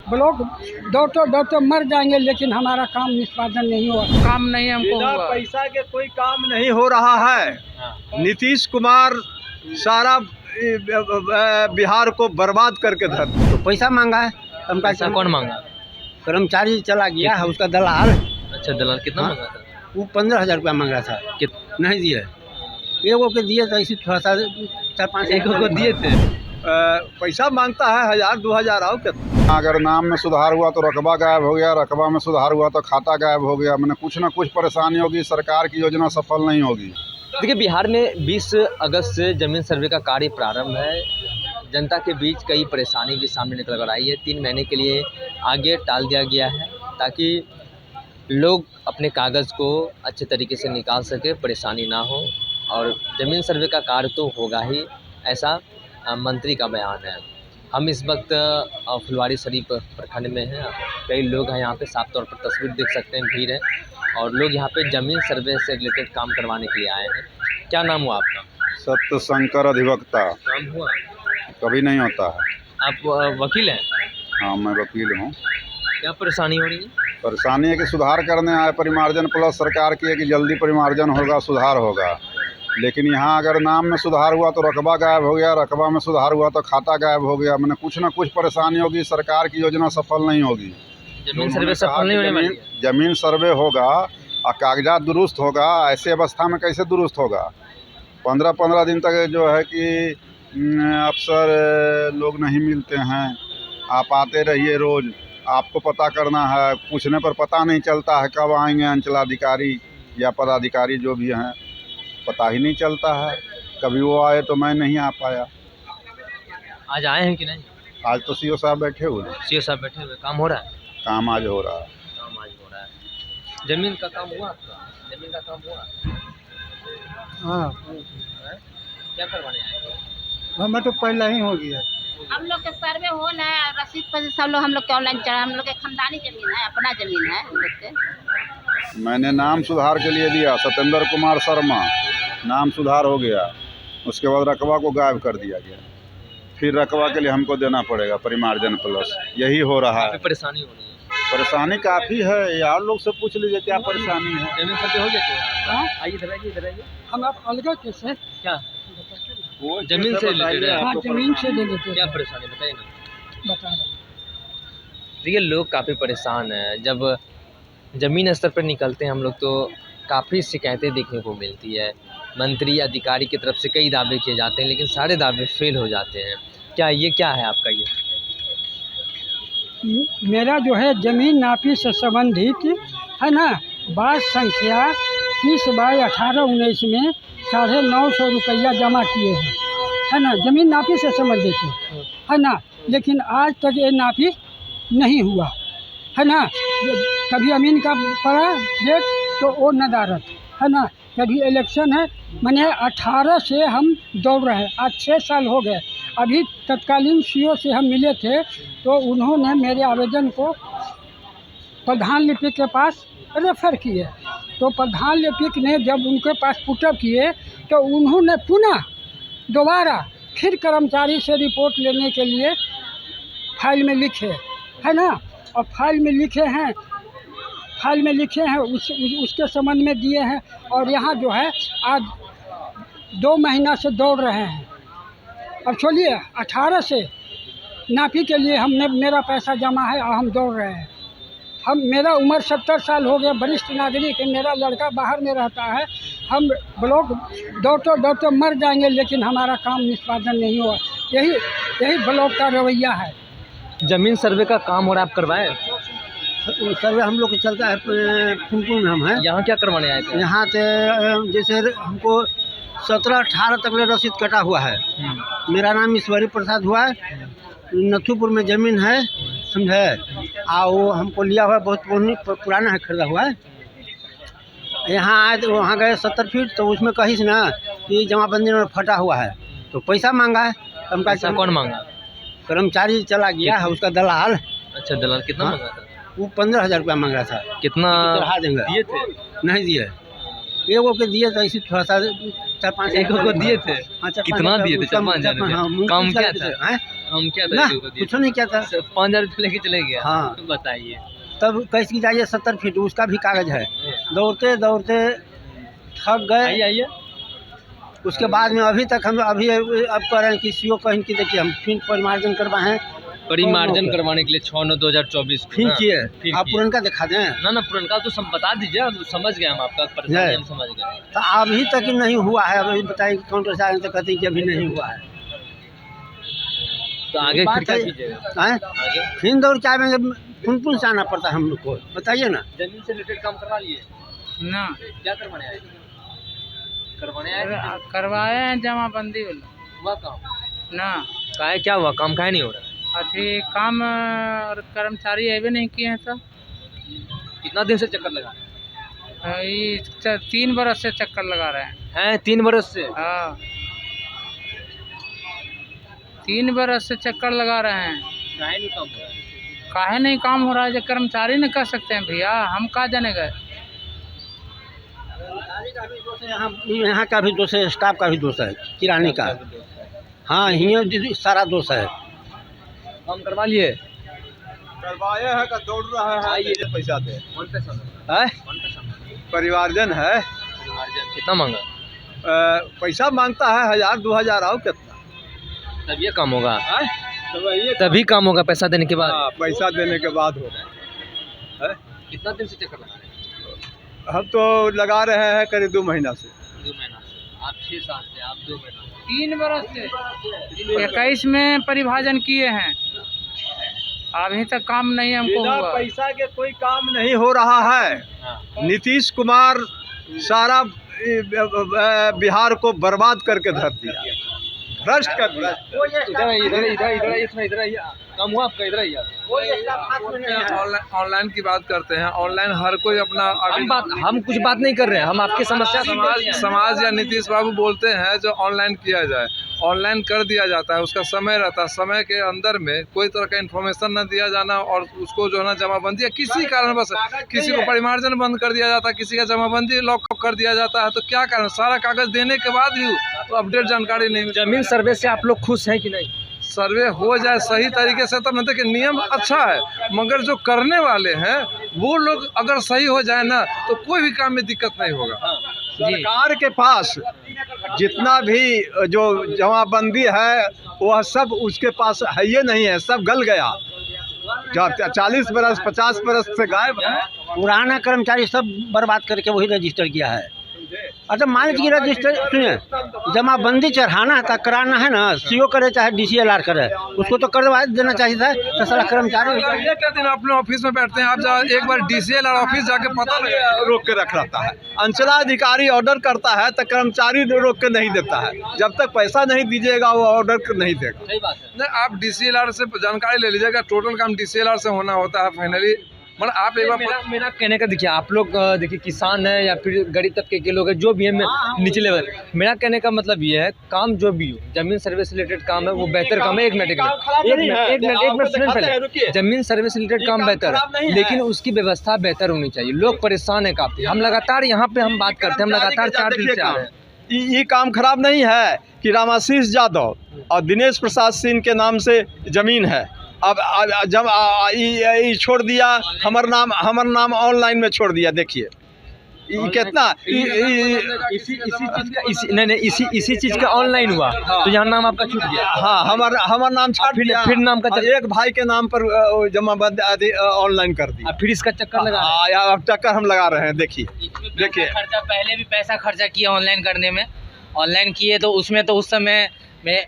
Block दौड़ते दौड़ते मर जाएंगे, लेकिन हमारा काम निष्पादन नहीं हुआ। काम नहीं हमको बिना हुआ। पैसा के कोई काम नहीं हो रहा है। नीतीश कुमार सारा बिहार को बर्बाद करके धर। तो पैसा मांगा है, पैसा कौन मांगा? कर्मचारी चला गया है, उसका दलाल। अच्छा, दलाल कितना हाँ। मांगा था? वो 15,000 रुपया मांग रहा था, नहीं दिए। एगो के दिए तो ऐसे थोड़ा सा 4-5 एक को दिए थे। पैसा मांगता है 1000-2000 आओ कितना। अगर नाम में सुधार हुआ तो रकबा गायब हो गया, रकबा में सुधार हुआ तो खाता गायब हो गया। मैंने कुछ ना कुछ परेशानी होगी, सरकार की योजना सफल नहीं होगी। देखिए, बिहार में 20 अगस्त से जमीन सर्वे का कार्य प्रारंभ है। जनता के बीच कई परेशानी भी सामने निकल कर आई है। 3 महीने के लिए आगे टाल दिया गया है ताकि लोग अपने कागज़ को अच्छे तरीके से निकाल सके, परेशानी ना हो। और ज़मीन सर्वे का कार्य तो होगा ही, ऐसा मंत्री का बयान है। हम इस वक्त फुलवारी शरीफ प्रखंड में हैं। कई लोग हैं यहाँ पे, साफ तौर पर तस्वीर देख सकते हैं, भीड़ है। और लोग यहाँ पे ज़मीन सर्वे से रिलेटेड काम करवाने के लिए आए हैं। क्या नाम हुआ आपका? सत्य शंकर अधिवक्ता। काम हुआ? कभी नहीं होता है। आप वकील हैं? हाँ, मैं वकील हूँ। क्या परेशानी हो रही है? परेशानी है कि सुधार करने आए परिमार्जन प्लस सरकार की है कि जल्दी परिमार्जन होगा, सुधार होगा। लेकिन यहाँ अगर नाम में सुधार हुआ तो रकबा गायब हो गया, रकबा में सुधार हुआ तो खाता गायब हो गया। मैंने कुछ ना कुछ परेशानी होगी, सरकार की योजना सफल नहीं होगी। जमीन सर्वे सफल नहीं होने वाली है। जमीन सर्वे होगा और कागजात दुरुस्त होगा, ऐसे अवस्था में कैसे दुरुस्त होगा? 15-15 दिन तक जो है कि अफसर लोग नहीं मिलते हैं। आप आते रहिए रोज़, आपको पता करना है, पूछने पर पता नहीं चलता है कब आएंगे अंचलाधिकारी या पदाधिकारी जो भी हैं, पता ही नहीं चलता है। कभी वो आए तो मैं नहीं आ पाया। आज आए हैं कि नहीं? आज तो सीओ साहब बैठे हुए हैं। सीओ साहब बैठे हुए, काम हो रहा है? काम आज हो रहा है। काम आज हो रहा है। जमीन का काम हुआ आपका? जमीन का काम हुआ? हाँ, क्या करवाने आए थे? हमें तो पहले ही हो गया। हम लोग के सर्वे हो है, रसीद पर सब लोग हम लोग के ऑनलाइन चढ़ा। हम लोग के खानदानी जमीन है, अपना जमीन है हम लोग के। मैंने नाम सुधार के लिए दिया, सत्येंद्र कुमार शर्मा, नाम सुधार हो गया। उसके बाद रकबा को गायब कर दिया गया। फिर रकबा के लिए हमको देना पड़ेगा परिमार्जन प्लस। यही हो रहा है। परेशानी हो रही है? परेशानी काफ़ी है। यार लोग से पूछ लीजिए क्या परेशानी है। जमीन सर्वे हो गया? आइए इधर आइए, इधर आइए। हम आप अलग कैसे क्या जमीन से रिलेटेड है? हाँ, जमीन से ले लेते क्या हैं। परेशानी बताइए ना। बता रहे। देखिए, लोग काफ़ी परेशान हैं। जब ज़मीन स्तर पर निकलते हैं हम लोग तो काफ़ी शिकायतें देखने को मिलती है। मंत्री अधिकारी की तरफ से कई दावे किए जाते हैं, लेकिन सारे दावे फेल हो जाते हैं। क्या है आपका ये? मेरा जो है जमीन नापी से संबंधित है ना, बात संख्या 30/18/19 में 950 रुपया जमा किए हैं, है ना, जमीन नापी से संबंधित है ना। लेकिन आज तक ये नापी नहीं हुआ, है ना। कभी अमीन का पड़ा डेट तो वो नदारत, है ना। कभी इलेक्शन है, मैंने 18 से हम दौड़ रहे हैं। आज 6 साल हो गए। अभी तत्कालीन सीओ से हम मिले थे तो उन्होंने मेरे आवेदन को प्रधान लिपिक के पास रेफर किए। तो प्रधान लिपिक ने जब उनके पास पुटअप किए तो उन्होंने पुनः दोबारा फिर कर्मचारी से रिपोर्ट लेने के लिए फाइल में लिखे, है ना। और फाइल में लिखे हैं उसके संबंध में दिए हैं। और यहाँ जो है आज 2 महीना से दौड़ रहे हैं। अब छोड़िए, 18 से नापी के लिए हमने मेरा पैसा जमा है और हम दौड़ रहे हैं। मेरा उम्र 70 साल हो गया, वरिष्ठ नागरिक है। मेरा लड़का बाहर में रहता है। हम ब्लॉक दौड़ते दौड़ते मर जाएंगे, लेकिन हमारा काम निष्पादन नहीं हुआ। यही ब्लॉक का रवैया है। जमीन सर्वे का काम हो रहा है, आप करवाएं? सर्वे हम लोग को चलता है फुनपुर में। हम हैं यहाँ क्या करवाने आए थे? यहाँ से जैसे हमको 17-18 तक रसीद कटा हुआ है। मेरा नाम ईश्वरी प्रसाद हुआ है। नथुपुर में ज़मीन है, समझे। वो हमको लिया हुआ है, बहुत पुराना है, खरीदा हुआ है। यहाँ आए तो वहाँ गए 70 फीट, तो उसमें कहीं से ना कि जमाबंदी में फटा हुआ है, तो पैसा मांगा है। पैसा कौन मांगा? कर्मचारी चला गया है, उसका दलाल। अच्छा, दलाल कितना हाँ। मांगा था? वो 15,000 रुपया मांग रहा था। कितना चढ़ा देंगे? दिए थे? नहीं दिए। एगो के दिए तो ऐसे थोड़ा सा 4-5 एक को दिए थे? हाँ, 4-5 कितना दिए थे? कम- 4-5 हजार हाँ, रुपये? काम क्या मुंह था? हैं? हम क्या था ना एक को दिए? कुछ नहीं क्या था। 5,000 रुपये लेके चले गया। हाँ। बताइए। तब कैसे की जाइए 70 फीट उसका भी कागज है। दौड़ते दौड़ते थक गए। आइए आइए। उसके बाद में अभी तक हम अभी अब कह रहे हैं कि सीओ कहीं कि देखिए हम फिर परिमार्जन करवाए हैं। परिमार्जन करवाने के लिए 6/9/2024 को फिर ना? किए। फिर आप किए। पुरनका दिखा दें। ना ना पुरनका तो सब बता दीजिए, हम समझ गए, हम आपका परेशानी हम समझ गए। तो अभी तक ही नहीं हुआ है। अभी बताइए काउंटर से आए तो कहते हैं कि अभी नहीं हुआ है। तो आगे बात फिर क्या है- कीजिएगा? हैं? आगे फिर दौड़ के आएंगे, पुन से आना पड़ता है हम लोग को, बताइए ना। जमीन से रिलेटेड काम करवा लिए? ना क्या करवाने आए? करवाने आए थे? करवाए हैं जमाबंदी वाला हुआ काम? ना काहे क्या हुआ? काम काहे नहीं हो रहा? अथी काम और कर्मचारी अबे नहीं किए हैं तो कितना दिन से चक्कर लगा ये 3 बरस से चक्कर लगा रहे हैं। हैं? 3 बरस से? हाँ 3 बरस से चक्कर लगा रहे हैं। काहे नहीं काम हो रहा है? काहे नहीं काम हो रहा है? जो कर्मचारी न कर सकते हैं भैया, हम कहाँ जाने गए। यहाँ का भी दोष है, स्टाफ का भी दोष है, किराने का। हाँ यहाँ सारा दोष है। काम करवा लिए? करवाए है का दौड़ रहा है। आइए। पैसा दे। कौन पैसा है कौन पैसा परिवारजन है। कितना मांगा? पैसा मांगता है 1000-2000 आओ कितना। तब ये काम होगा? है तो वही तभी काम होगा पैसा देने के बाद? हाँ, पैसा देने के बाद होगा। है कितना दिन से चक्कर लगा रहे हैं? हम तो लगा रहे हैं करीब 2 महीना से। 2 महीना से। आप 6 साल से, आप 2 महीना से। 3 बरस से 21 में परिभाजन किए हैं, अभी तक काम नहीं हमको बिना हुआ। पैसा के कोई काम नहीं हो रहा है। हाँ। नीतीश कुमार सारा बिहार को बर्बाद करके धर दिया, भ्रष्ट कर दिया। इधर आइए। काम हुआ आपका? इधर आइए। ऑनलाइन की बात करते हैं। ऑनलाइन हर कोई अपना हम कुछ बात नहीं कर रहे हैं, हम आपकी समस्या समाज या नीतीश बाबू बोलते हैं जो ऑनलाइन किया जाए, ऑनलाइन कर दिया जाता है। उसका समय रहता है, समय के अंदर में कोई तरह का इन्फॉर्मेशन न दिया जाना और उसको जो है ना जमाबंदी या किसी कारणवश किसी को परिमार्जन बंद कर दिया जाता है, किसी का जमाबंदी लॉकअप कर दिया जाता है। तो क्या कारण? सारा कागज देने के बाद भी तो अपडेट जानकारी नहीं मिलती। जमीन सर्वे से आप लोग खुश हैं कि नहीं? सर्वे हो जाए सही तरीके से तब न। देखिए नियम अच्छा है, मगर जो करने वाले हैं वो लोग अगर सही हो जाए ना तो कोई भी काम में दिक्कत नहीं होगा। सरकार के पास जितना भी जो जमाबंदी है वह सब उसके पास है, ये नहीं है, सब गल गया। जब 40 बरस 50 बरस से गायब है। पुराना कर्मचारी सब बर्बाद करके वही रजिस्टर किया है। अच्छा मान लीजिए रजिस्टर सुनिए, जमाबंदी चढ़ाना है कराना है ना, सीओ करे चाहे DCLR करे, उसको तो करवा देना चाहिए था। तो सारा कर्मचारी ये क्या दिन अपने ऑफिस में बैठते हैं, आप एक बार DCLR ऑफिस जाके पता लगा रोक के रख रहता है। अंचलाधिकारी ऑर्डर करता है तो कर्मचारी रोक के नहीं देता है। जब तक पैसा नहीं दीजिएगा वो ऑर्डर नहीं देगा। सही बात है। नहीं, आप DCLR से जानकारी ले लीजिएगा। टोटल काम DCLR से होना होता है फाइनली। मतलब आप एक बार मेरा कहने का देखिए, आप लोग देखिए किसान है या फिर गरीब तबके के लोग हैं, जो भी है निचले लेवल, मेरा कहने का मतलब ये है काम जो भी हो, जमीन सर्वे से रिलेटेड काम है वो बेहतर काम है। एक मिनट सुनिए पहले। जमीन सर्वे से रिलेटेड काम बेहतर है, लेकिन उसकी व्यवस्था बेहतर होनी चाहिए। लोग परेशान है काफी। हम लगातार यहाँ पे हम बात करते हैं, हम लगातार 4 दिन से आ रहे हैं। ये काम खराब नहीं है कि रामाशीष यादव और दिनेश प्रसाद सिंह के नाम से जमीन है। अब जब छोड़ दिया, हमर नाम ऑनलाइन में छोड़ दिया। देखिए कितना इसी चीज का ऑनलाइन हुआ तो यहाँ नाम आपका छूट गया। हाँ हमार नाम छाट दिया। फिर नाम का एक भाई के नाम पर जमाबंदी ऑनलाइन कर दिया। फिर इसका चक्कर लगा। अब चक्कर हम लगा रहे हैं। देखिए खर्चा पहले भी पैसा खर्चा किया ऑनलाइन करने में। ऑनलाइन किए तो उसमें तो उस समय में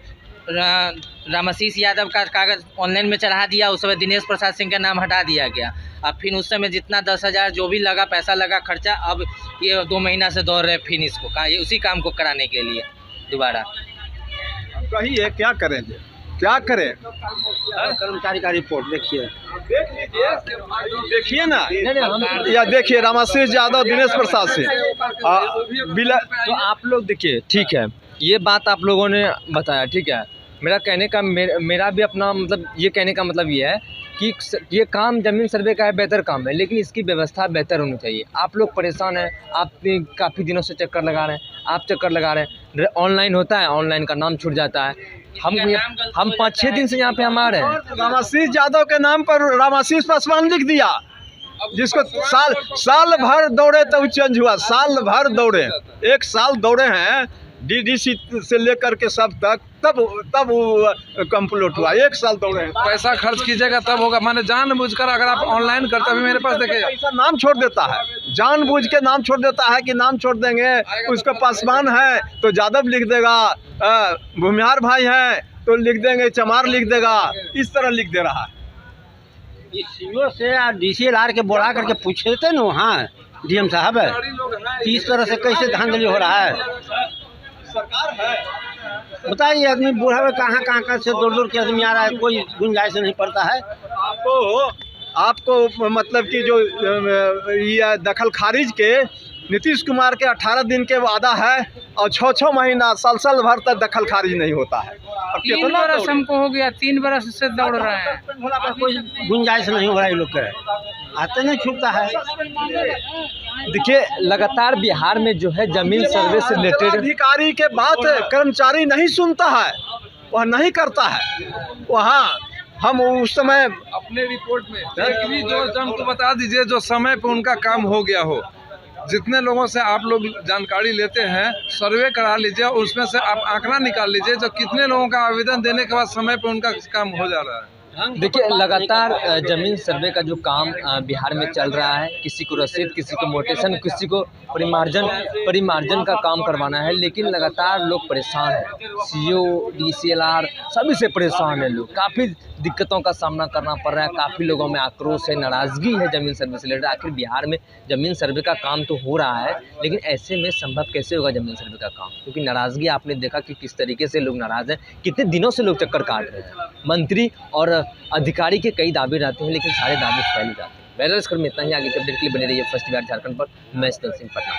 रामाशीष यादव का कागज़ ऑनलाइन में चढ़ा दिया। उस समय दिनेश प्रसाद सिंह का नाम हटा दिया गया। अब फिर उस समय जितना 10,000 जो भी लगा पैसा लगा खर्चा, अब ये 2 महीना से दौड़ रहे फिर इसको ये उसी काम को कराने के लिए दोबारा। अब कहिए क्या करेंगे, क्या करें? कर्मचारी का रिपोर्ट देखिए, देखिए ना या देखिए रामाशीष यादव दिनेश प्रसाद सिंह। तो आप लोग देखिए, ठीक है, ये बात आप लोगों ने बताया, ठीक है। मेरा कहने का मेरा भी अपना मतलब ये कहने का मतलब ये है कि ये काम ज़मीन सर्वे का है, बेहतर काम है, लेकिन इसकी व्यवस्था बेहतर होनी चाहिए। आप लोग परेशान हैं, आप काफ़ी दिनों से चक्कर लगा रहे हैं, आप चक्कर लगा रहे हैं, ऑनलाइन होता है, ऑनलाइन का नाम छूट जाता है। हम 5-6 दिन से यहाँ पे हम आ रहे हैं। रामाशीष यादव के नाम पर रामाशीष पासवान लिख दिया, जिसको साल भर दौड़े तब चेंज हुआ, साल भर दौड़े, 1 साल दौड़े हैं डीडीसी से लेकर के सब तक, तब वो कंप्लीट हुआ, 1 साल दौड़े हैं। पैसा खर्च कीजिएगा तब होगा, माने जानबूझकर अगर आप ऑनलाइन करते, अभी मेरे पास देखिए ऐसा नाम छोड़ देता है, जानबूझ के नाम छोड़ देता है कि नाम छोड़ देंगे, उसका पासवान है तो यादव लिख देगा, भूमिहार भाई हैं तो लिख देंगे, चमार लिख देगा, इस तरह लिख दे रहा है। सीओ से या DCLR के बुला करके पूछे थे ना वहाँ DM साहब है कि इस तरह से कैसे धांधली हो रहा है। सरकार है, बताइए, आदमी बूढ़ा में कहाँ से दूर के आदमी आ रहा है, कोई गुंजाइश नहीं पड़ता है। आपको मतलब कि जो ये दखल खारिज के नीतीश कुमार के 18 दिन के वादा है और 6-6 महीना साल भर तक दखल खारिज नहीं होता है। अब 3 बरस हमको हो गया, 3 बरस से दौड़ रहे हैं, कोई गुंजाइश नहीं हो रहा है, लोग के आते नहीं छूटता है। देखिए लगातार बिहार में जो है ज़मीन सर्वे से रिलेटेड अधिकारी के बात कर्मचारी नहीं सुनता है, वह नहीं करता है। वहाँ हम उस समय अपने रिपोर्ट में एक भी 2 जन को बता दीजिए जो समय पे उनका काम हो गया हो। जितने लोगों से आप लोग जानकारी लेते हैं, सर्वे करा लीजिए, उसमें से आप आंकड़ा निकाल लीजिए जो कितने लोगों का आवेदन देने के बाद समय पे उनका काम हो जा रहा है। देखिए लगातार ज़मीन सर्वे का जो काम बिहार में चल रहा है, किसी को रसीद, किसी को मोटेशन, किसी को परिमार्जन का काम करवाना है, लेकिन लगातार लोग परेशान हैं। CO, DCLR सभी से परेशान है लोग, काफ़ी दिक्कतों का सामना करना पड़ रहा है, काफ़ी लोगों में आक्रोश है, नाराज़गी है ज़मीन सर्वे से रिलेटेड। आखिर बिहार में ज़मीन सर्वे का काम तो हो रहा है, लेकिन ऐसे में संभव कैसे होगा ज़मीन सर्वे का काम, क्योंकि नाराज़गी आपने देखा कि किस तरीके से लोग नाराज़ हैं, कितने दिनों से लोग चक्कर काट रहे हैं। मंत्री और अधिकारी के कई दावे रहते हैं, लेकिन सारे दावे फैल जाते हैं। बैलेंस कर में इतना ही, आगे के अपडेट के लिए बने रहिए फर्स्ट बिहार झारखंड पर। मैं सिंह पटना।